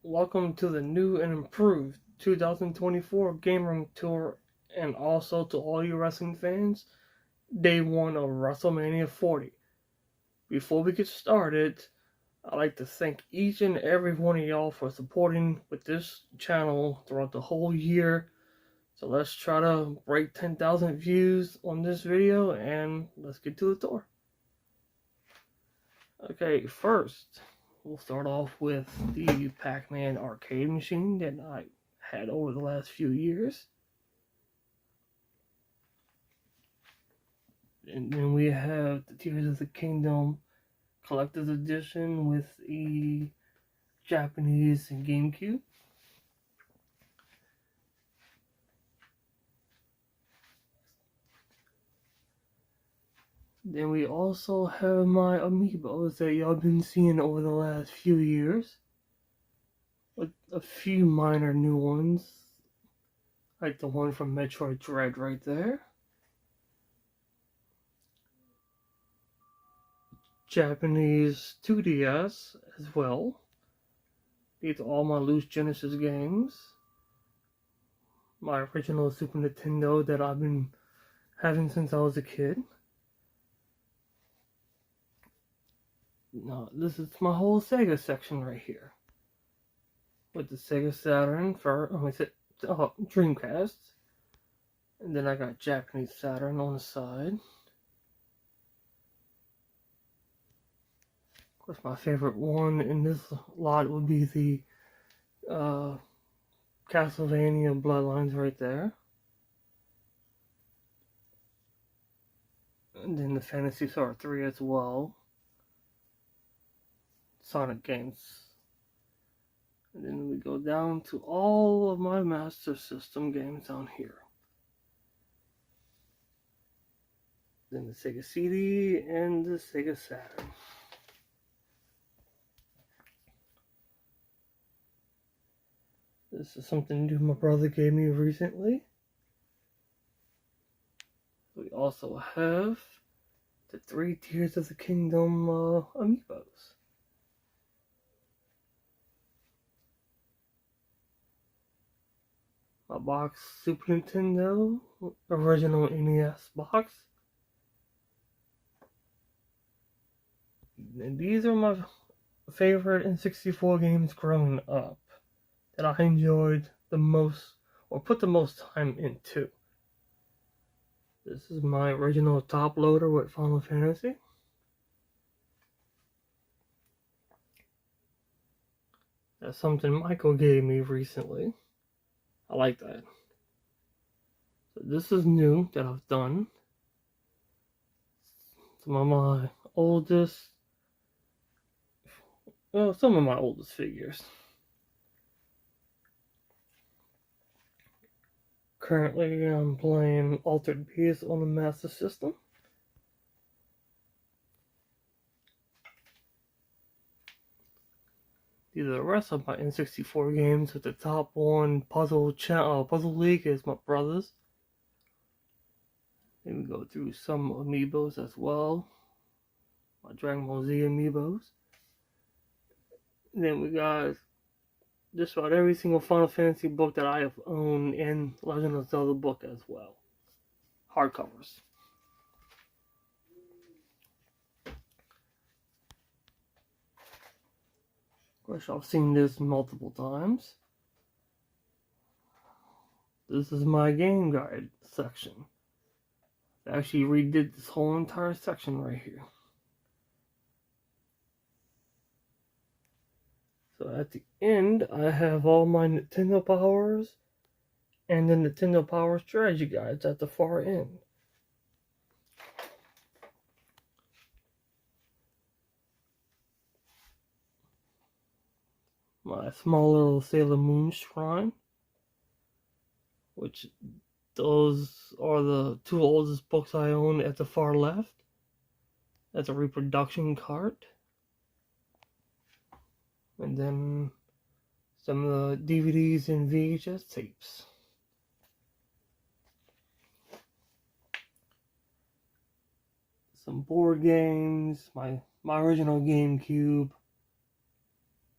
Welcome to the new and improved 2024 Game Room Tour, and also to all you wrestling fans, day one of WrestleMania 40. Before we get started, I'd like to thank each and every one of y'all for supporting with this channel throughout the whole year. So let's try to break 10,000 views on this video, and let's get to the tour. Okay, first, we'll start off with the Pac-Man arcade machine that I had over the last few years. And then we have the Tears of the Kingdom Collector's Edition with the Japanese and GameCube. Then we also have my amiibos that y'all been seeing over the last few years, with a few minor new ones, like the one from Metroid Dread right there. Japanese 2DS as well. These are all my loose Genesis games. My original Super Nintendo that I've been having since I was a kid. Now, this is my whole Sega section right here. With the Sega Saturn for Dreamcast. And then I got Japanese Saturn on the side. Of course, my favorite one in this lot would be the Castlevania Bloodlines right there. And then the Phantasy Star 3 as well. Sonic games. And then we go down to all of my Master System games down here. Then the Sega CD and the Sega Saturn. This is something new my brother gave me recently. We also have the Three Tears of the Kingdom amiibos. My box Super Nintendo original NES box. And these are my favorite N64 games growing up that I enjoyed the most or put the most time into. This is my original top loader with Final Fantasy. That's something Michael gave me recently. I like that. So this is new that I've done. Some of my oldest figures. Currently, I'm playing Altered Beast on the Master System. These are the rest of my N64 games, with the top one, Puzzle League, is my brother's. Then we go through some amiibos as well. My Dragon Ball Z amiibos. And then we got just about every single Final Fantasy book that I have owned, and Legend of Zelda book as well. Hardcovers. Of course, I've seen this multiple times. This is my game guide section. I actually redid this whole entire section right here. So at the end, I have all my Nintendo Powers and the Nintendo Power strategy guides at the far end. My small little Sailor Moon shrine, which those are the two oldest books I own at the far left. That's a reproduction cart. And then some of the DVDs and VHS tapes. Some board games, my original GameCube.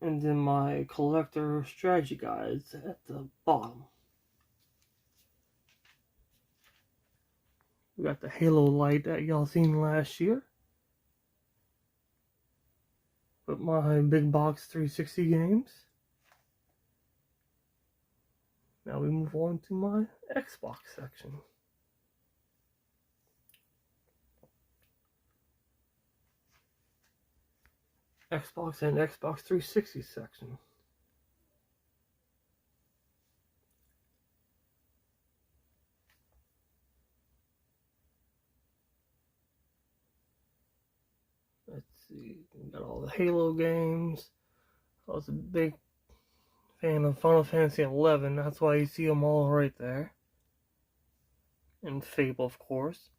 and then my collector strategy guides at the bottom. We got the Halo light that y'all seen last year with my big box 360 games. Now we move on to my Xbox section. Xbox and Xbox 360 section. Let's see, we got all the Halo games. I was a big fan of Final Fantasy 11, that's why you see them all right there. And Fable, of course.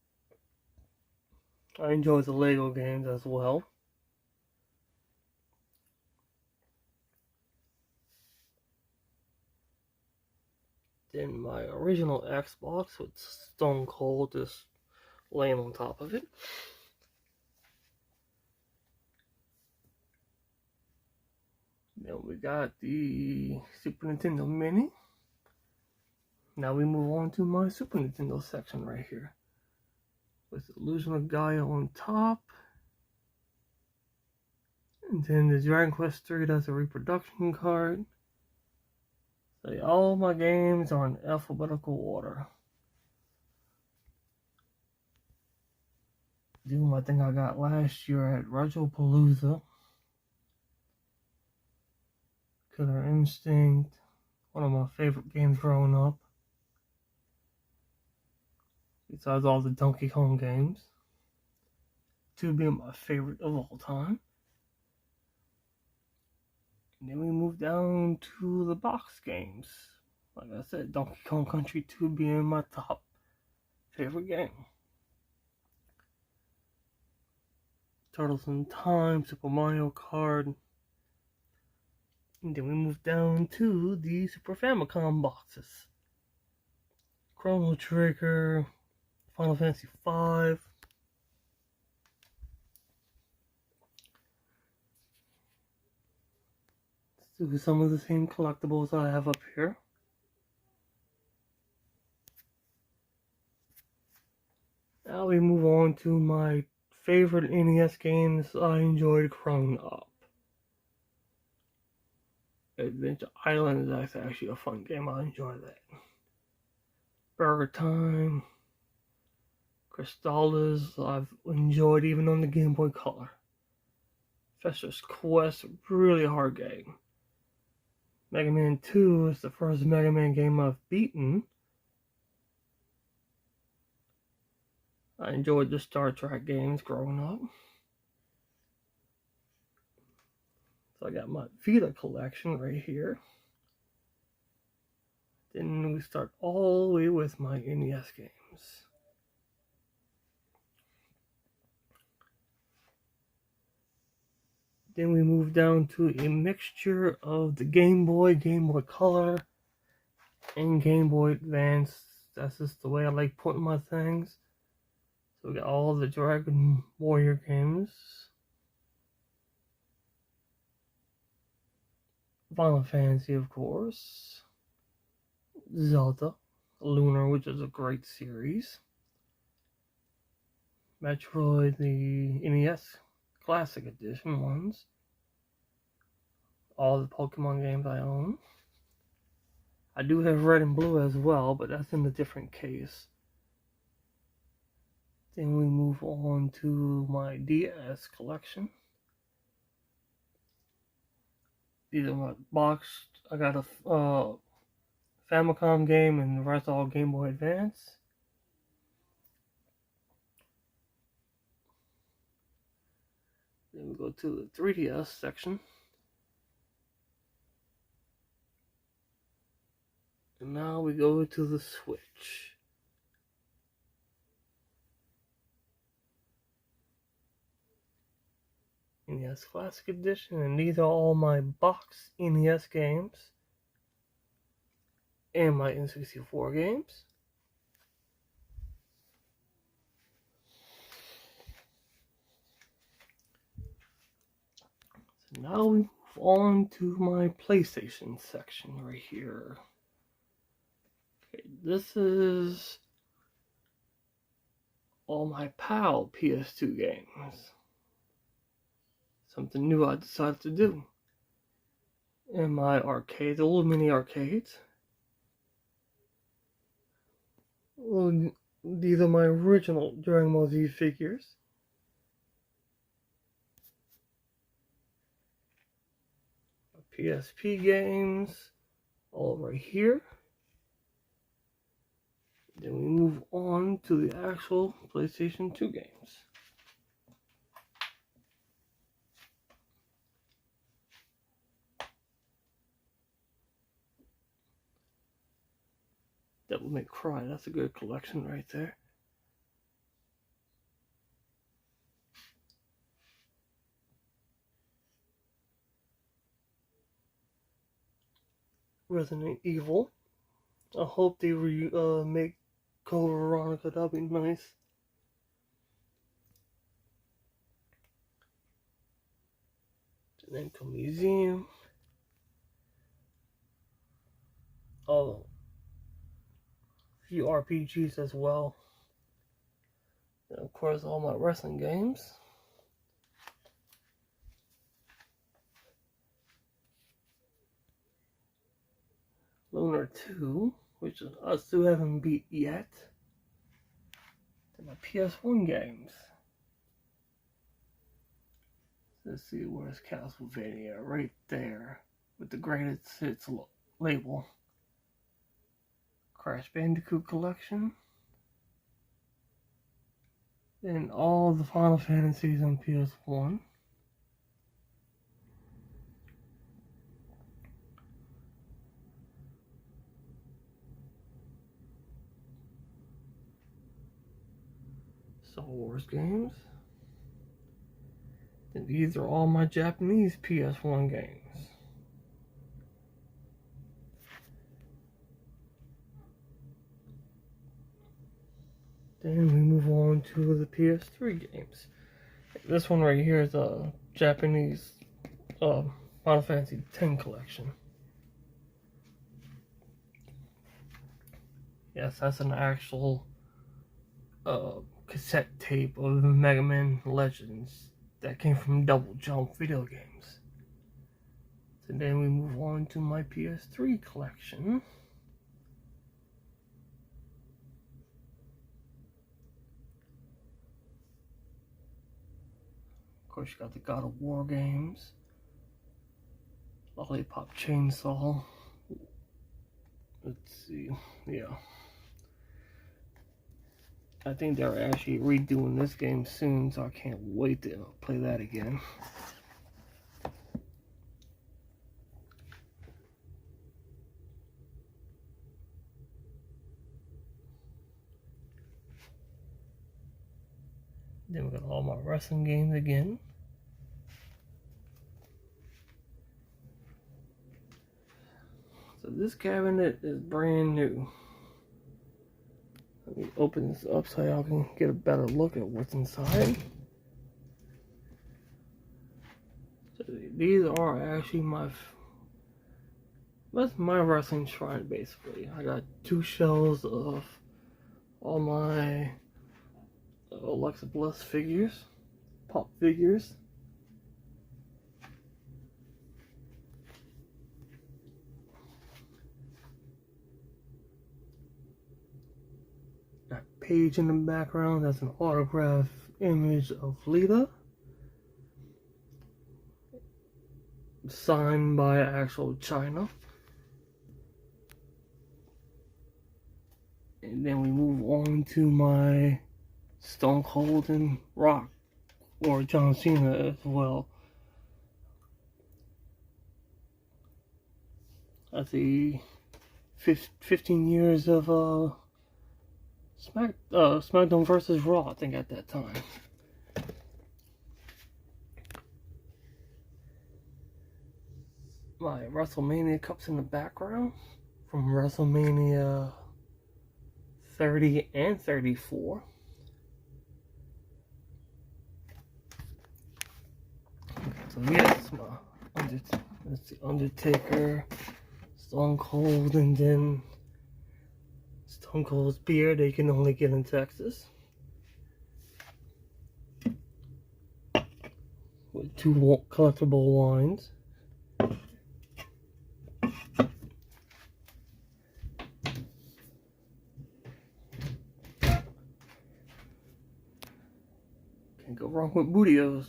I enjoy the Lego games as well. Then my original Xbox with Stone Cold just laying on top of it. Then we got the Super Nintendo Mini. Now we move on to my Super Nintendo section right here. With Illusion of Gaia on top. And then the Dragon Quest III, that's a reproduction card. So all my games are in alphabetical order. Doom, I think I got last year at Retropalooza. Killer Instinct, one of my favorite games growing up. Besides all the Donkey Kong games. 2 being my favorite of all time. And then we move down to the box games. Like I said, Donkey Kong Country 2 being my top favorite game. Turtles in Time, Super Mario Kart. And then we move down to the Super Famicom boxes. Chrono Trigger, Final Fantasy V. Let's do some of the same collectibles I have up here. Now we move on to my favorite NES games I enjoyed growing up. Adventure Island is actually a fun game. I enjoy that. Burger Time, Crystallis, I've enjoyed even on the Game Boy Color. Fester's Quest, really hard game. Mega Man 2 is the first Mega Man game I've beaten. I enjoyed the Star Trek games growing up. So I got my Vita collection right here. Then we start all the way with my NES games. Then we move down to a mixture of the Game Boy Color, and Game Boy Advance. That's just the way I like putting my things. So we got all the Dragon Warrior games. Final Fantasy, of course. Zelda, Lunar, which is a great series. Metroid, the NES Classic Edition ones. All the Pokemon games I own. I do have Red and Blue as well, but that's in a different case. Then we move on to my DS collection. These are my boxed. I got a Famicom game and the rest all Game Boy Advance. Then we go to the 3DS section. And now we go to the Switch. NES Classic Edition, and these are all my box NES games and my N64 games. So now we move on to my PlayStation section right here. Okay, this is all my PAL PS2 games. Something new I decided to do. In my arcade, the little mini arcades. Well, these are my original Dragon Ball Z figures. PSP games, all right here. Then we move on to the actual PlayStation 2 games. Devil May Cry, that's a good collection right there. Resident Evil. I hope they make Code Veronica, that'd be nice. And then come Museum. Oh, a few RPGs as well. And of course, all my wrestling games. Lunar 2, which I still haven't beat yet. And my PS1 games. Let's see, where's Castlevania? Right there, with the greatest hits label. Crash Bandicoot collection. And all the Final Fantasies on PS1. Star Wars games. And these are all my Japanese PS1 games. Then we move on to the PS3 games. This one right here is a Japanese Final Fantasy X collection. Yes, that's an actual cassette tape of Mega Man Legends that came from Double Jump video games. So then we move on to my PS3 collection. Of course, you got the God of War games, Lollipop Chainsaw. Let's see, yeah. I think they're actually redoing this game soon, so I can't wait to play that again. Then we got all my wrestling games again. So this cabinet is brand new. Let me open this up so y'all can get a better look at what's inside. So these are actually that's my wrestling shrine basically. I got 2 shelves of all my Alexa Bliss figures, pop figures. That page in the background, that's an autograph image of Lita, signed by actual China. And then we move on to my Stone Cold and Rock, or John Cena as well. That's the 15 years of SmackDown versus Raw, I think, at that time. My WrestleMania cups in the background from WrestleMania 30 and 34. So yes, my That's the Undertaker, Stone Cold, and then Stone Cold's beer they can only get in Texas. With 2 collectible wines. Can't go wrong with Bootios.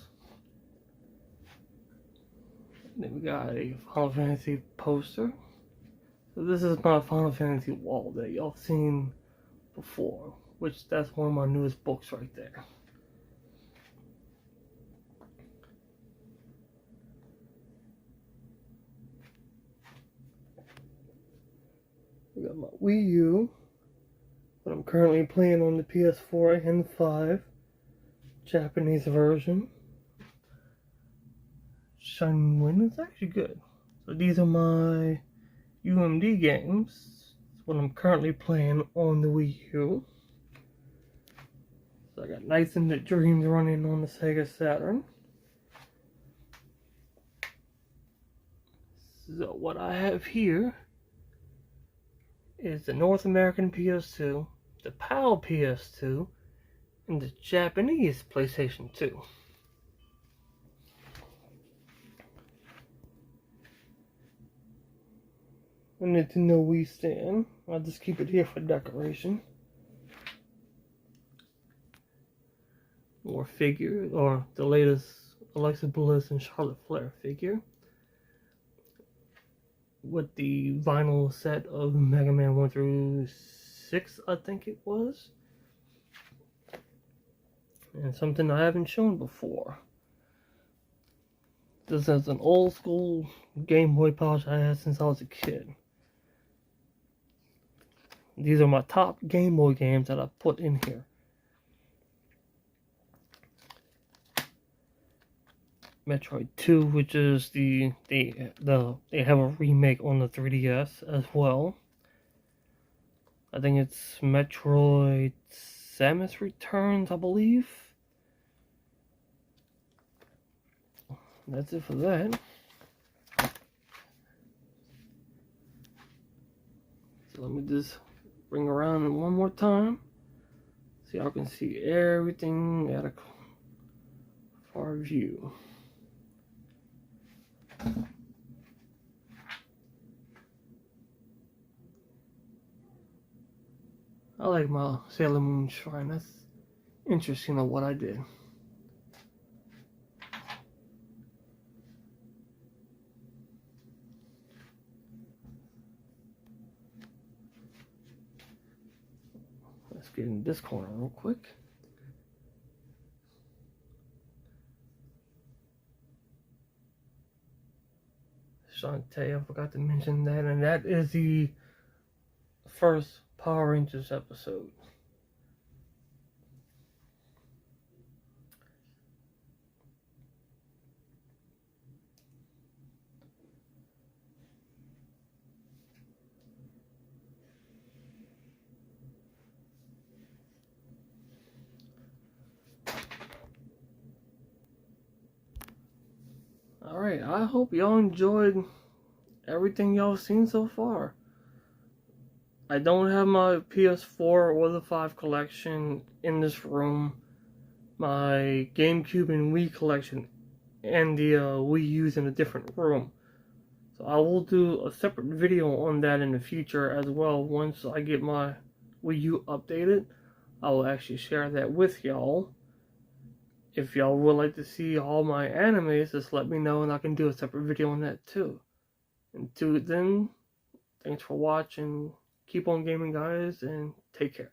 Then we got a Final Fantasy poster. So this is my Final Fantasy wall that y'all seen before, which that's one of my newest books right there. We got my Wii U, but I'm currently playing on the PS4 and 5 Japanese version. Shining Wind is actually good. So these are my UMD games. That's what I'm currently playing on the Wii U. So I got Nights into Dreams running on the Sega Saturn. So what I have here is the North American PS2, the PAL PS2, and the Japanese PlayStation 2. A Nintendo Wii stand. I'll just keep it here for decoration. More figure, or the latest Alexa Bliss and Charlotte Flair figure. With the vinyl set of Mega Man 1 through 6, I think it was. And something I haven't shown before. This is an old school Game Boy pouch I had since I was a kid. These are my top Game Boy games that I put in here. Metroid 2, which is they have a remake on the 3DS as well. I think it's Metroid Samus Returns, I believe. That's it for that. So let me just bring around one more time so y'all can see everything at a far view. I like my Sailor Moon shrine. That's interesting on what I did. Let's get in this corner real quick. Shantae, I forgot to mention that, and that is the first Power Rangers episode. Alright, I hope y'all enjoyed everything y'all seen so far. I don't have my PS4 or the 5 collection in this room. My GameCube and Wii collection and the Wii U's in a different room. So I will do a separate video on that in the future as well. Once I get my Wii U updated, I will actually share that with y'all. If y'all would like to see all my animes, just let me know and I can do a separate video on that too. Until then, thanks for watching. Keep on gaming, guys, and take care.